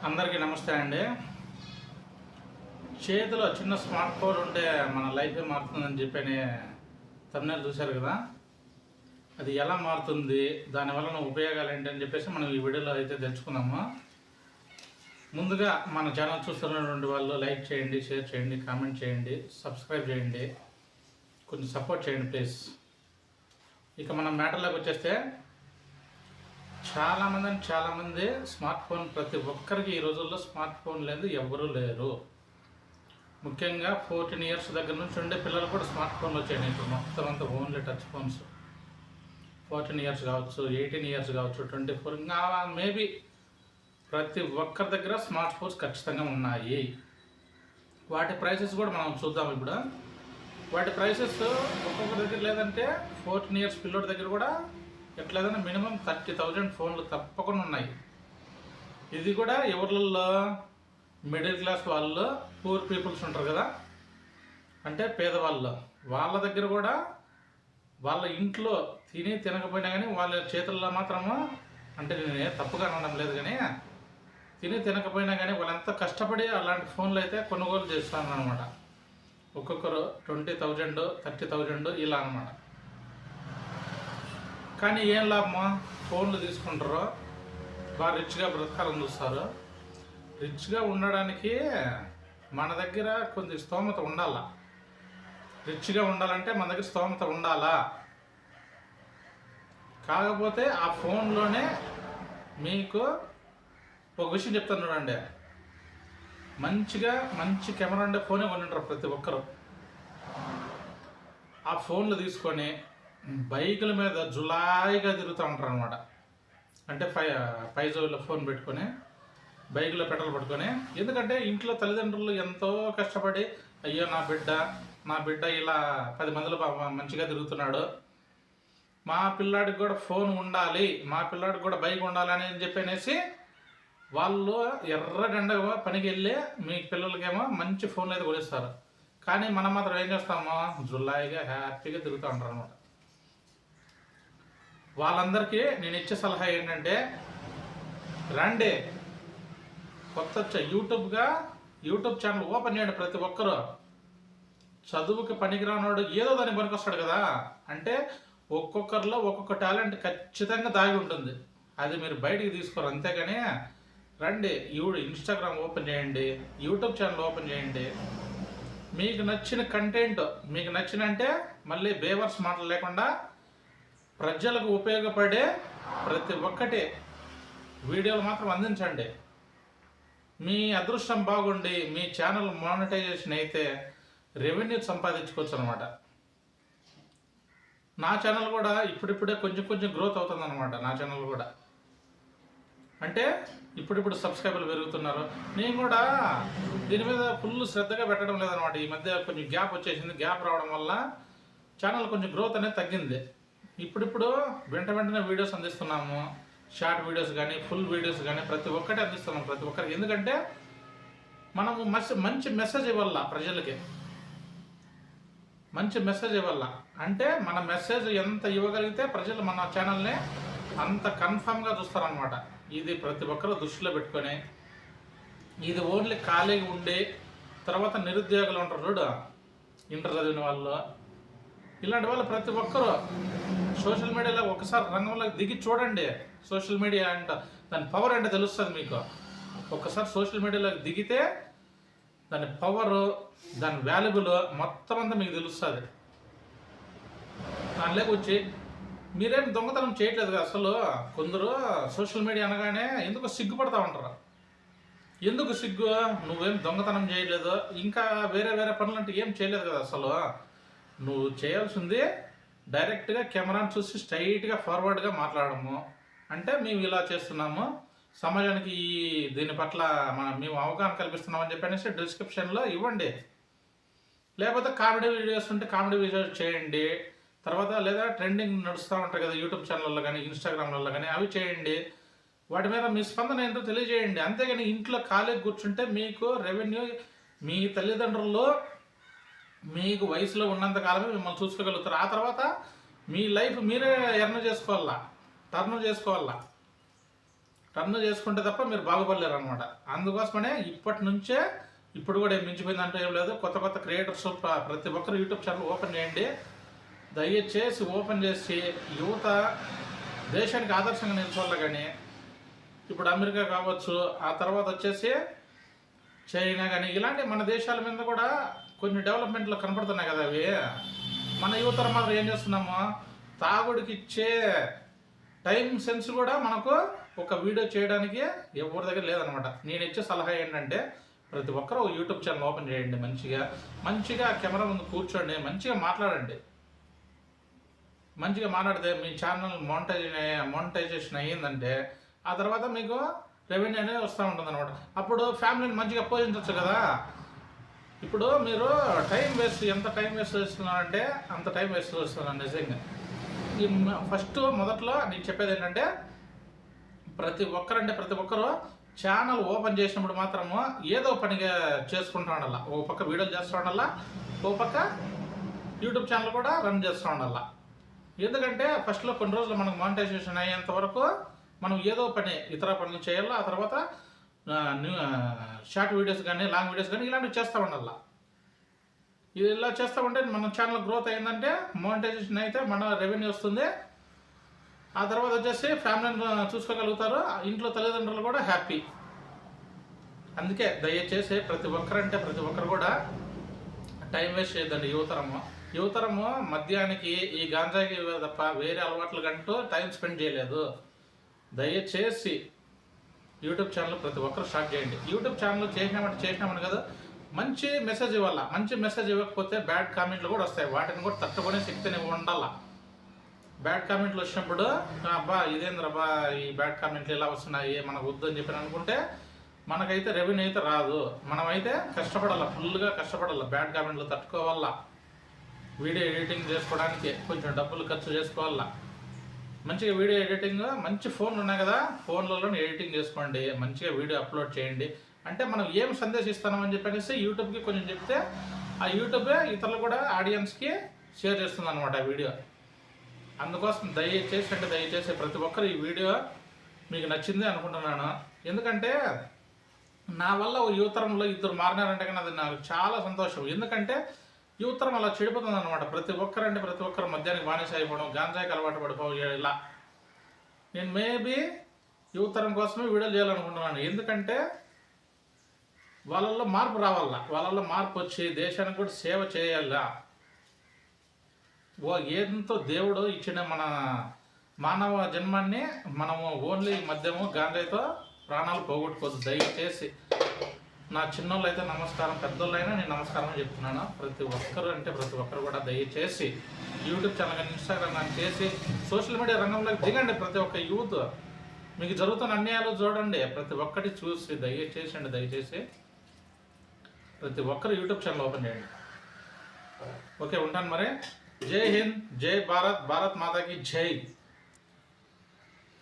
అందరికీ నమస్తే అండి. చేతిలో చిన్న స్మార్ట్ ఫోన్ ఉంటే మన లైఫే మారుతుందని చెప్పని thumbnail చూశారు కదా. అది ఎలా మారుతుంది, దానివల్ల ఉపయోగాలు ఏంటి అని చెప్పేసి మనం ఈ వీడియోలో అయితే తెలుసుకుందాము. ముందుగా మన ఛానల్ చూస్తున్నటువంటి వాళ్ళు లైక్ చేయండి, షేర్ చేయండి, కామెంట్ చేయండి, సబ్స్క్రైబ్ చేయండి, కొంచెం సపోర్ట్ చేయండి ప్లీజ్. ఇక మనం మ్యాటర్లోకి వచ్చేస్తే చాలామంది స్మార్ట్ ఫోన్, ప్రతి ఒక్కరికి ఈ రోజుల్లో స్మార్ట్ ఫోన్ లేదు ఎవరూ లేరు. ముఖ్యంగా 14 ఇయర్స్ దగ్గర నుంచి ఉండే పిల్లలు కూడా స్మార్ట్ ఫోన్లు వచ్చాయి. ఇప్పుడు మొత్తం అంతా ఓన్లీ టచ్ ఫోన్స్. 14 ఇయర్స్ కావచ్చు, 18 ఇయర్స్ కావచ్చు, 24, ఇంకా మేబీ ప్రతి ఒక్కరి దగ్గర స్మార్ట్ ఫోన్స్ ఖచ్చితంగా ఉన్నాయి. వాటి ప్రైసెస్ కూడా మనం చూద్దాం. ఇప్పుడు వాటి ప్రైసెస్ ఒక్కొక్కరి దగ్గర లేదంటే 14 ఇయర్స్ పిల్లోడి దగ్గర కూడా ఎట్లేదన్నా మినిమం 30,000 ఫోన్లు తప్పకుండా ఉన్నాయి. ఇది కూడా ఎవరిలో మిడిల్ క్లాస్ వాళ్ళు, పూర్ పీపుల్స్ ఉంటారు కదా, అంటే పేదవాళ్ళు, వాళ్ళ దగ్గర కూడా వాళ్ళ ఇంట్లో తినకపోయినా కానీ వాళ్ళ చేతుల్లో మాత్రము, అంటే నేను తప్పుగా అనడం లేదు కానీ తినకపోయినా కానీ వాళ్ళంతా కష్టపడి అలాంటి ఫోన్లు అయితే కొనుగోలు చేస్తాను అనమాట. ఒక్కొక్కరు 20,000, 30,000 ఇలా అనమాట. కానీ ఏం లాభమా, ఫోన్లు తీసుకుంటారు, బాగా రిచ్గా బ్రతకాలని చూస్తారు. రిచ్గా ఉండడానికి మన దగ్గర కొంచెం స్తోమత ఉండాలా. రిచ్గా ఉండాలంటే మన దగ్గర స్తోమత ఉండాలా. కాకపోతే ఆ ఫోన్లోనే మీకు ఒక విషయం చెప్తాను చూడండి. మంచి కెమెరా ఉండే ఫోనే కొనింటారు ప్రతి ఒక్కరు. ఆ ఫోన్లు తీసుకొని బైకుల మీద జులాయిగా తిరుగుతూ ఉంటారు అనమాట. అంటే పైజోలో ఫోన్ పెట్టుకొని బైకులో పెట్రోల్ పట్టుకొని. ఎందుకంటే ఇంట్లో తల్లిదండ్రులు ఎంతో కష్టపడి, అయ్యో నా బిడ్డ ఇలా 10 మందిలో మంచిగా తిరుగుతున్నాడు, మా పిల్లాడికి కూడా ఫోన్ ఉండాలి, మా పిల్లాడికి కూడా బైక్ ఉండాలి అని చెప్పనేసి వాళ్ళు ఎర్రగండగా పనికి వెళ్ళి మీ పిల్లలకేమో మంచి ఫోన్లు అయితే కొనిస్తారు. కానీ మనం మాత్రం ఏం చేస్తామో జులాయిగా హ్యాపీగా తిరుగుతూ ఉంటారు అనమాట. వాళ్ళందరికీ నేను ఇచ్చే సలహా ఏంటంటే, రండి కొత్త యూట్యూబ్ ఛానల్ ఓపెన్ చేయండి. ప్రతి ఒక్కరూ చదువుకి పనికిరానోడు ఏదో దానికి పనికొస్తాడు కదా. అంటే ఒక్కొక్కరిలో ఒక్కొక్క టాలెంట్ ఖచ్చితంగా దాగి ఉంటుంది. అది మీరు బయటికి తీసుకోరు. అంతేగాని రండి, ఇన్స్టాగ్రామ్ ఓపెన్ చేయండి, యూట్యూబ్ ఛానల్ ఓపెన్ చేయండి. మీకు నచ్చిన కంటెంట్, మీకు నచ్చిన అంటే మళ్ళీ బేవర్స్ మాటలు లేకుండా ప్రజలకు ఉపయోగపడే ప్రతి ఒక్కటి వీడియోలు మాత్రం అందించండి. మీ అదృష్టం బాగుండి మీ ఛానల్ మానిటైజేషన్ అయితే రెవెన్యూ సంపాదించుకోవచ్చు అనమాట. నా ఛానల్ కూడా ఇప్పుడిప్పుడే కొంచెం గ్రోత్ అవుతుంది అనమాట. నా ఛానల్ కూడా అంటే ఇప్పుడు సబ్స్క్రైబర్లు పెరుగుతున్నారు. నేను కూడా దీని మీద ఫుల్ శ్రద్ధగా పెట్టడం లేదనమాట. ఈ మధ్య కొంచెం గ్యాప్ వచ్చేసింది. గ్యాప్ రావడం వల్ల ఛానల్ కొంచెం గ్రోత్ అనేది తగ్గింది. ఇప్పుడు వెంటనే వీడియోస్ అందిస్తున్నాము. షార్ట్ వీడియోస్ కానీ, ఫుల్ వీడియోస్ కానీ ప్రతి ఒక్కటి అందిస్తున్నాం ప్రతి ఒక్కరికి. ఎందుకంటే మనము మంచి మెసేజ్ ఇవ్వాల ప్రజలకి, మంచి మెసేజ్ ఇవ్వాల. అంటే మన మెసేజ్ ఎంత ఇవ్వగలిగితే ప్రజలు మన ఛానల్ని అంత కన్ఫామ్గా చూస్తారనమాట. ఇది ప్రతి ఒక్కరు దృష్టిలో పెట్టుకొని, ఇది ఓన్లీ ఖాళీగా ఉండి తర్వాత నిరుద్యోగులు ఉంటారు చూడు, ఇంటర్ చదివిన వాళ్ళు, ఇలాంటి వాళ్ళు ప్రతి ఒక్కరూ సోషల్ మీడియాలో ఒకసారి రంగంలోకి దిగి చూడండి. సోషల్ మీడియా అంట దాని పవర్ అంటే తెలుస్తుంది మీకు. ఒక్కసారి సోషల్ మీడియాలోకి దిగితే దాని పవరు, దాని వాల్యుబుల్ మొత్తం అంతా మీకు తెలుస్తుంది. దానిలోకి వచ్చి మీరేం దొంగతనం చేయట్లేదు కదా. అసలు కొందరు సోషల్ మీడియా అనగానే ఎందుకు సిగ్గుపడతా ఉంటారు. ఎందుకు సిగ్గు? నువ్వేం దొంగతనం చేయలేదు, ఇంకా వేరే పనులు అంటే ఏం చేయలేదు కదా. అసలు నువ్వు చేయాల్సింది డైరెక్ట్గా కెమెరాను చూసి స్ట్రైట్గా ఫార్వర్డ్గా మాట్లాడము. అంటే మేము ఇలా చేస్తున్నాము, సమాజానికి దీని పట్ల మేము అవగాహన కల్పిస్తున్నామని చెప్పనేసి డిస్క్రిప్షన్లో ఇవ్వండి. లేకపోతే కామెడీ వీడియోస్ ఉంటే కామెడీ వీడియోస్ చేయండి. తర్వాత లేదా ట్రెండింగ్ నడుస్తూ ఉంటాయి కదా యూట్యూబ్ ఛానల్లో కానీ, ఇన్స్టాగ్రామ్లలో కానీ, అవి చేయండి. వాటి మీద మీ స్పందన ఏంటో తెలియజేయండి. అంతేగాని ఇంట్లో ఖాళీగా కూర్చుంటే మీకు రెవెన్యూ, మీ తల్లిదండ్రులు మీకు వయసులో ఉన్నంత కాలమే మిమ్మల్ని చూసుకోగలుగుతారు. ఆ తర్వాత మీ లైఫ్ మీరే టర్న్ చేసుకోవాలా. టర్న్ చేసుకుంటే తప్ప మీరు బాగుపడలేరు అనమాట. అందుకోసమనే ఇప్పటి నుంచే, ఇప్పుడు కూడా ఏం మించిపోయిందంటే ఏం లేదు, కొత్త కొత్త క్రియేటర్స్ ప్రతి ఒక్కరు యూట్యూబ్ ఛానల్ ఓపెన్ చేయండి. దయచేసి ఓపెన్ చేసి యువత దేశానికి ఆదర్శంగా నిలిచోళ్ళ. కానీ ఇప్పుడు అమెరికా కావచ్చు, ఆ తర్వాత వచ్చేసి చైనా కానీ, ఇలాంటి మన దేశాల మీద కూడా కొన్ని డెవలప్మెంట్లు కనపడుతున్నాయి కదా. అవి మన యువతరం మాత్రం ఏం చేస్తున్నాము, తాగుడికి ఇచ్చే టైం సెన్స్ కూడా మనకు ఒక వీడియో చేయడానికి ఎవరి దగ్గర లేదనమాట. నేను ఇచ్చే సలహా ఏంటంటే ప్రతి ఒక్కరూ యూట్యూబ్ ఛానల్ ఓపెన్ చేయండి. మంచిగా కెమెరా ముందు కూర్చోండి, మంచిగా మాట్లాడండి. మంచిగా మాట్లాడితే మీ ఛానల్ మోనిటైజేషన్ అయ్యిందంటే ఆ తర్వాత మీకు రెవెన్యూ అనేది వస్తూ ఉంటుంది అనమాట. అప్పుడు ఫ్యామిలీని మంచిగా పోషించవచ్చు కదా. ఇప్పుడు మీరు ఎంత టైం వేస్ట్ చేస్తున్నారంటే అంత టైం వేస్ట్ చేస్తున్నారు నిజంగా. ఈ మొదట్లో నేను చెప్పేది ఏంటంటే ప్రతి ఒక్కరు ఛానల్ ఓపెన్ చేసినప్పుడు మాత్రము ఏదో పనిగా చేసుకుంటూ ఉండాల. ఓ పక్క వీడియోలు చేస్తూ ఉండాల, ఓ పక్క యూట్యూబ్ ఛానల్ కూడా రన్ చేస్తూ ఉండాల. ఎందుకంటే ఫస్ట్లో కొన్ని రోజులు మనకు మానిటైజేషన్ అయ్యేంత వరకు మనం ఏదో పని ఇతర పనులు చేయాలి. ఆ తర్వాత షార్ట్ వీడియోస్ కానీ లాంగ్ వీడియోస్ కానీ ఇలాంటివి చేస్తూ ఉండాల. ఇది ఇలా చేస్తూ ఉంటే మన ఛానల్ గ్రోత్ అయిందంటే మానిటైజేషన్ అయితే మన రెవెన్యూ వస్తుంది. ఆ తర్వాత వచ్చేసి ఫ్యామిలీని చూసుకోగలుగుతారు, ఇంట్లో తల్లిదండ్రులు కూడా హ్యాపీ. అందుకే దయచేసి ప్రతి ఒక్కరు కూడా టైం వేస్ట్ చేయొద్దండి. యువతరము మద్యానికి ఈ గాంజాకి తప్ప వేరే అలవాట్లు కంటూ టైం స్పెండ్ చేయలేదు. దయచేసి యూట్యూబ్ ఛానల్ ప్రతి ఒక్కరు స్టార్ట్ చేయండి. యూట్యూబ్ ఛానల్ చేసినామని కదా, మంచి మెసేజ్ ఇవ్వాలా. మంచి మెసేజ్ ఇవ్వకపోతే బ్యాడ్ కామెంట్లు కూడా వస్తాయి. వాటిని కూడా తట్టుకునే శక్తిని ఉండాలా. బ్యాడ్ కామెంట్లు వచ్చినప్పుడు అబ్బా ఇదేంద్రబ్బా ఈ బ్యాడ్ కామెంట్లు ఇలా వస్తున్నాయి మనకు వద్దు అని చెప్పి అనుకుంటే మనకైతే రెవెన్యూ అయితే రాదు. మనమైతే ఫుల్గా కష్టపడాల. బ్యాడ్ కామెంట్లు తట్టుకోవాలా. వీడియో ఎడిటింగ్ చేసుకోవడానికి కొంచెం డబ్బులు ఖర్చు చేసుకోవాలా. మంచిగా వీడియో ఎడిటింగ్, మంచి ఫోన్లు ఉన్నాయి కదా, ఫోన్లలో ఎడిటింగ్ చేసుకోండి, మంచిగా వీడియో అప్లోడ్ చేయండి. అంటే మనం ఏం సందేశిస్తున్నామని చెప్పేసి యూట్యూబ్కి కొంచెం చెప్తే ఆ యూట్యూబే ఇతరులు కూడా ఆడియన్స్కి షేర్ చేస్తుంది అనమాట ఆ వీడియో. అందుకోసం దయచేసి ప్రతి ఒక్కరు ఈ వీడియో మీకు నచ్చింది అనుకుంటున్నాను. ఎందుకంటే నా వల్ల యువతరంలో ఇద్దరు మారినారంటే కానీ అది నాకు చాలా సంతోషం. ఎందుకంటే యువతరం అలా చెడిపోతుంది అనమాట. ప్రతి ఒక్కరు మద్యానికి బానిస అయిపోవడం, గాంజాయికి అలవాటు పడిపోయి ఇలా. నేను మేబీ యువతరం కోసమే వీడియోలు చేయాలనుకుంటున్నాను. ఎందుకంటే వాళ్ళల్లో మార్పు రావాలా, వాళ్ళల్లో మార్పు వచ్చి దేశానికి కూడా సేవ చేయాలా. ఎంతో దేవుడు ఇచ్చిన మన మానవ జన్మాన్ని మనము ఓన్లీ మద్యము గాంజాయితో ప్రాణాలు పోగొట్టుకోవద్దు. దయచేసి నా చిన్నోళ్ళు అయితే నమస్కారం, పెద్దోళ్ళైనా నేను నమస్కారం చెప్తున్నాను. ప్రతి ఒక్కరు కూడా దయచేసి యూట్యూబ్ ఛానల్ కానీ ఇన్స్టాగ్రామ్ కానీ చేసి సోషల్ మీడియా రంగంలోకి దిగండి. ప్రతి ఒక్క యూత్ మీకు జరుగుతున్న అన్యాయాలు చూడండి, ప్రతి ఒక్కటి చూసి దయచేసి ప్రతి ఒక్కరు యూట్యూబ్ ఛానల్ ఓపెన్ చేయండి. ఓకే, ఉంటాను మరి. జై హింద్, జై భారత్, భారత్ మాతాకి జై.